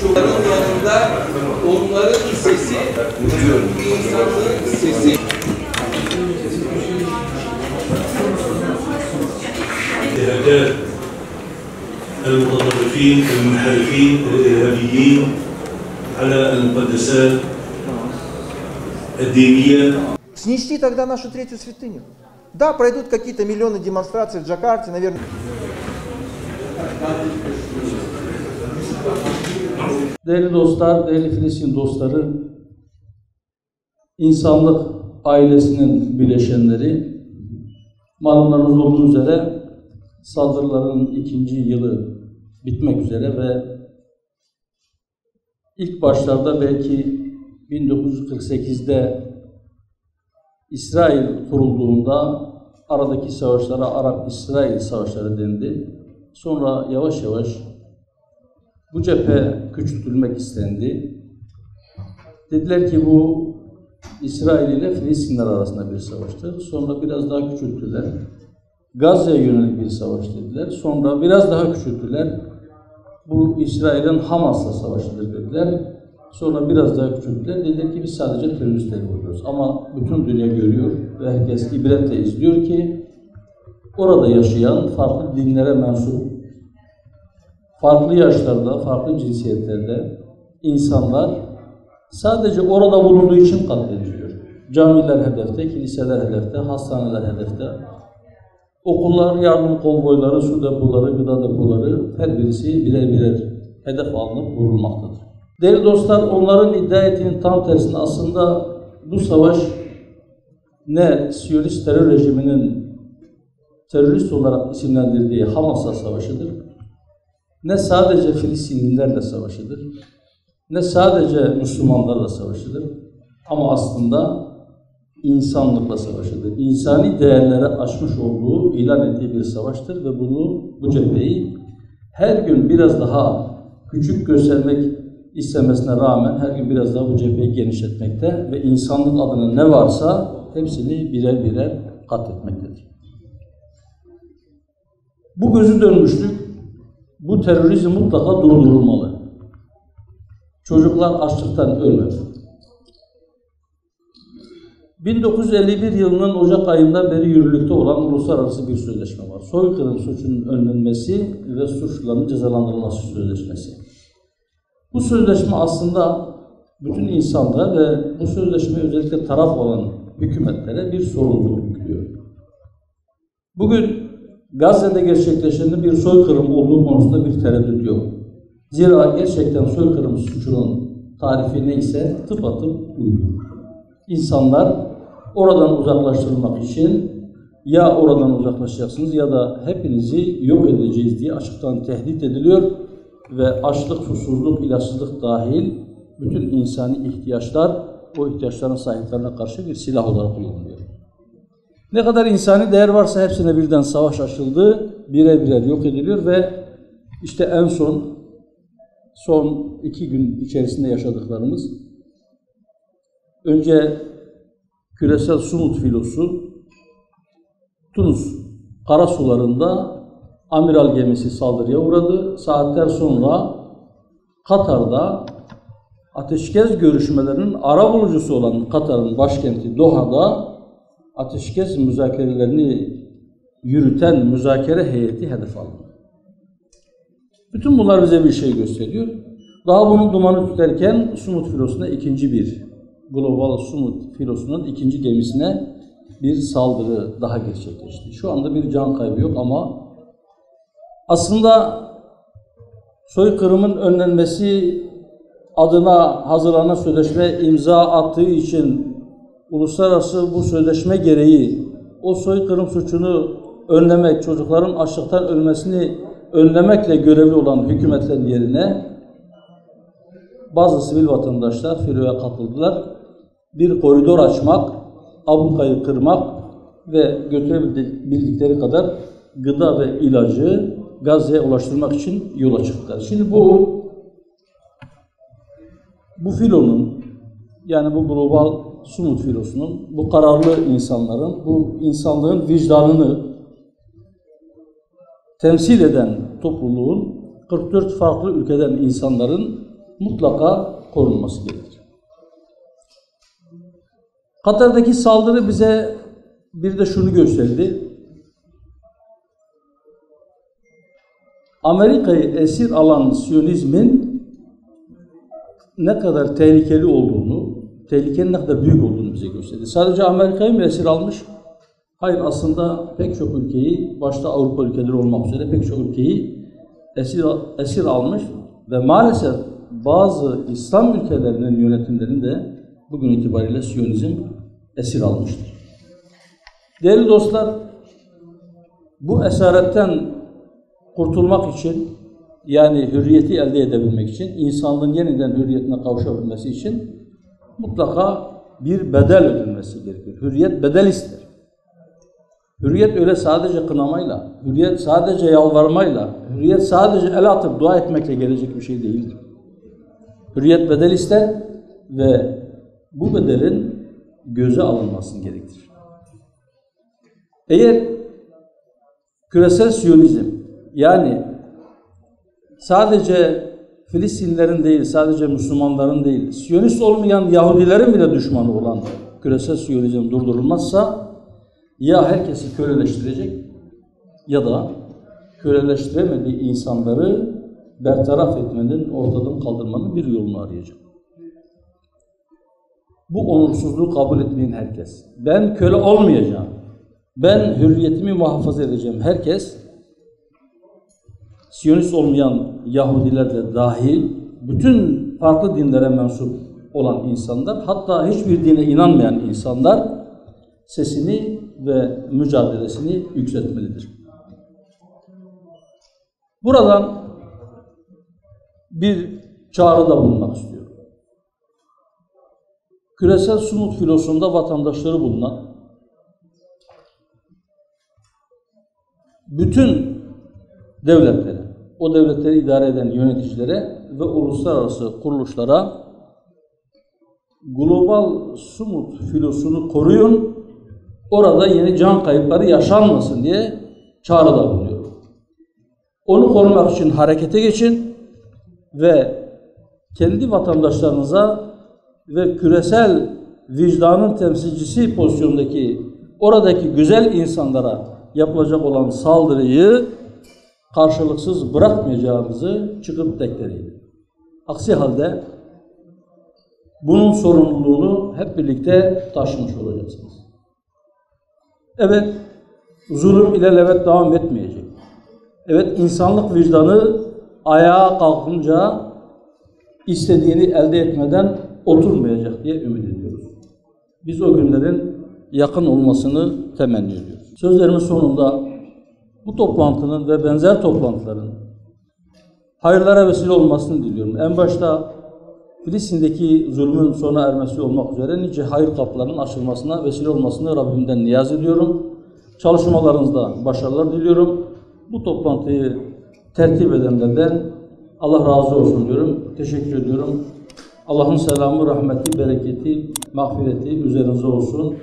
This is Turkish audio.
Çocukların yanında onların sesi, insanlığın sesi. المتطرفين المنحرفين الإرهابيين على المقدسات الدينية. Снести тогда нашу третью святыню. Да, пройдут какие-то миллионы демонстраций в Джакарте, наверное. Değerli dostlar, değerli Filistin dostları, insanlık ailesinin bileşenleri, malumunuz olduğu üzere saldırıların ikinci yılı bitmek üzere ve ilk başlarda belki 1948'de İsrail kurulduğunda aradaki savaşlara Arap-İsrail savaşları dendi. Sonra yavaş yavaş bu cephe küçültülmek istendi. Dediler ki bu İsrail ile Filistinler arasında bir savaştır. Sonra biraz daha küçülttüler. Gazze'ye yönelik bir savaş dediler. Sonra biraz daha küçülttüler. Bu İsrail'in Hamas'la savaşıdır dediler. Sonra biraz daha küçülttüler. Dediler ki biz sadece teröristleri vuruyoruz. Ama bütün dünya görüyor ve herkes ibretle izliyor ki orada yaşayan farklı dinlere mensup, farklı yaşlarda, farklı cinsiyetlerde insanlar sadece orada bulunduğu için katlediliyor. Camiler hedefte, kiliseler hedefte, hastaneler hedefte, okullar, yardım konvoyları, su depoları, gıda depoları her birisi birer birer hedef alınıp vurulmaktadır. Değerli dostlar, onların iddia ettiğinin tam tersine aslında bu savaş ne Siyonist terör rejiminin terörist olarak isimlendirdiği Hamas'la savaşıdır, ne sadece Filistinlilerle savaşıdır, ne sadece Müslümanlarla savaşıdır, ama aslında insanlıkla savaşıdır. İnsani değerlere aşmış olduğu, ilan ettiği bir savaştır ve bu cepheyi her gün biraz daha küçük göstermek istemesine rağmen her gün biraz daha bu cepheyi genişletmekte ve insanlık adına ne varsa hepsini birer birer katletmektedir. Bu gözü dönmüşlük, bu terörizm mutlaka durdurulmalı. Çocuklar açlıktan ölmez. 1951 yılının Ocak ayından beri yürürlükte olan uluslararası bir sözleşme var. Soykırım suçunun önlenmesi ve suçluların cezalandırılması sözleşmesi. Bu sözleşme aslında bütün insanlara ve bu sözleşmeye özellikle taraf olan hükümetlere bir sorumluluk yüklüyor. Bugün Gazze'de gerçekleşen bir soykırım olduğu konusunda bir tereddüt yok. Zira gerçekten soykırım suçunun tarifi neyse tıpatıp uyuyor. İnsanlar oradan uzaklaştırılmak için ya oradan uzaklaşacaksınız ya da hepinizi yok edeceğiz diye açıktan tehdit ediliyor ve açlık, susuzluk, ilaçsızlık dahil bütün insani ihtiyaçlar o ihtiyaçların sahiplerine karşı bir silah olarak kullanılıyor. Ne kadar insani değer varsa hepsine birden savaş açıldı, birer birer yok ediliyor ve işte en son 2 gün içerisinde yaşadıklarımız, önce küresel Sumut filosu Tunus karasularında amiral gemisi saldırıya uğradı. Saatler sonra Katar'da ateşkes görüşmelerinin arabulucusu olan Katar'ın başkenti Doha'da ateşkes müzakerelerini yürüten müzakere heyeti hedef alındı. Bütün bunlar bize bir şey gösteriyor. Daha bunun dumanı tüterken Sumut filosuna Global Sumut filosunun ikinci gemisine bir saldırı daha gerçekleşti. Şu anda bir can kaybı yok ama aslında soykırımın önlenmesi adına hazırlanan sözleşme imza attığı için uluslararası bu sözleşme gereği o soykırım suçunu önlemek, çocukların açlıktan ölmesini önlemekle görevli olan hükümetlerin yerine bazı sivil vatandaşlar filoya katıldılar. Bir koridor açmak, ablukayı kırmak ve götürebildikleri kadar gıda ve ilacı Gazze'ye ulaştırmak için yola çıktılar. Şimdi bu filonun, yani bu Global Sumut filosunun, bu kararlı insanların, bu insanlığın vicdanını temsil eden topluluğun 44 farklı ülkeden insanların mutlaka korunması gerekir. Katar'daki saldırı bize bir de şunu gösterdi. Amerika'yı esir alan Siyonizmin ne kadar tehlikeli olduğunu, tehlikenin ne kadar büyük olduğunu bize gösterdi. Sadece Amerika'yı mı esir almış? Hayır, aslında pek çok ülkeyi, başta Avrupa ülkeleri olmak üzere pek çok ülkeyi esir almış ve maalesef bazı İslam ülkelerinin yönetimlerini de bugün itibariyle Siyonizm esir almıştır. Değerli dostlar, bu esaretten kurtulmak için, yani hürriyeti elde edebilmek için, insanlığın yeniden hürriyetine kavuşabilmesi için mutlaka bir bedel ödenmesi gerekir. Hürriyet bedel ister. Hürriyet öyle sadece kınamayla, hürriyet sadece yalvarmayla, hürriyet sadece el atıp dua etmekle gelecek bir şey değildir. Hürriyet bedel ister ve bu bedelin göze alınmasını gerektirir. Eğer küresel Siyonizm, yani sadece Filistinlilerin değil, sadece Müslümanların değil, Siyonist olmayan Yahudilerin bile düşmanı olan küresel Siyonizm durdurulmazsa ya herkesi köleleştirecek ya da köleleştiremediği insanları bertaraf etmenin, ortadan kaldırmanın bir yolunu arayacak. Bu onursuzluğu kabul etmeyen herkes, ben köle olmayacağım, ben hürriyetimi muhafaza edeceğim herkes, Siyonist olmayan Yahudiler de dahil, bütün farklı dinlere mensup olan insanlar, hatta hiçbir dine inanmayan insanlar sesini ve mücadelesini yükseltmelidir. Buradan bir çağrıda bulunmak istiyorum. Küresel Sumut filosunda vatandaşları bulunan bütün devletlere, o devletleri idare eden yöneticilere ve uluslararası kuruluşlara global Sumut filosunu koruyun, orada yeni can kayıpları yaşanmasın diye çağrıda bulunuyor. Onu korumak için harekete geçin ve kendi vatandaşlarınıza ve küresel vicdanın temsilcisi pozisyondaki oradaki güzel insanlara yapılacak olan saldırıyı karşılıksız bırakmayacağımızı çıkıp dekleyin. Aksi halde bunun sorumluluğunu hep birlikte taşımış olacaksınız. Evet, zulüm ilelebet devam etmeyecek. Evet, insanlık vicdanı ayağa kalkınca istediğini elde etmeden oturmayacak diye ümit ediyoruz. Biz o günlerin yakın olmasını temenni ediyoruz. Sözlerimin sonunda bu toplantının ve benzer toplantıların hayırlara vesile olmasını diliyorum. En başta Filistin'deki zulmün sona ermesi olmak üzere nice hayır kapılarının açılmasına vesile olmasını Rabbimden niyaz ediyorum. Çalışmalarınızda başarılar diliyorum. Bu toplantıyı tertip edenlerden Allah razı olsun diyorum. Teşekkür ediyorum. Allah'ın selamı, rahmeti, bereketi, mağfireti üzerinize olsun.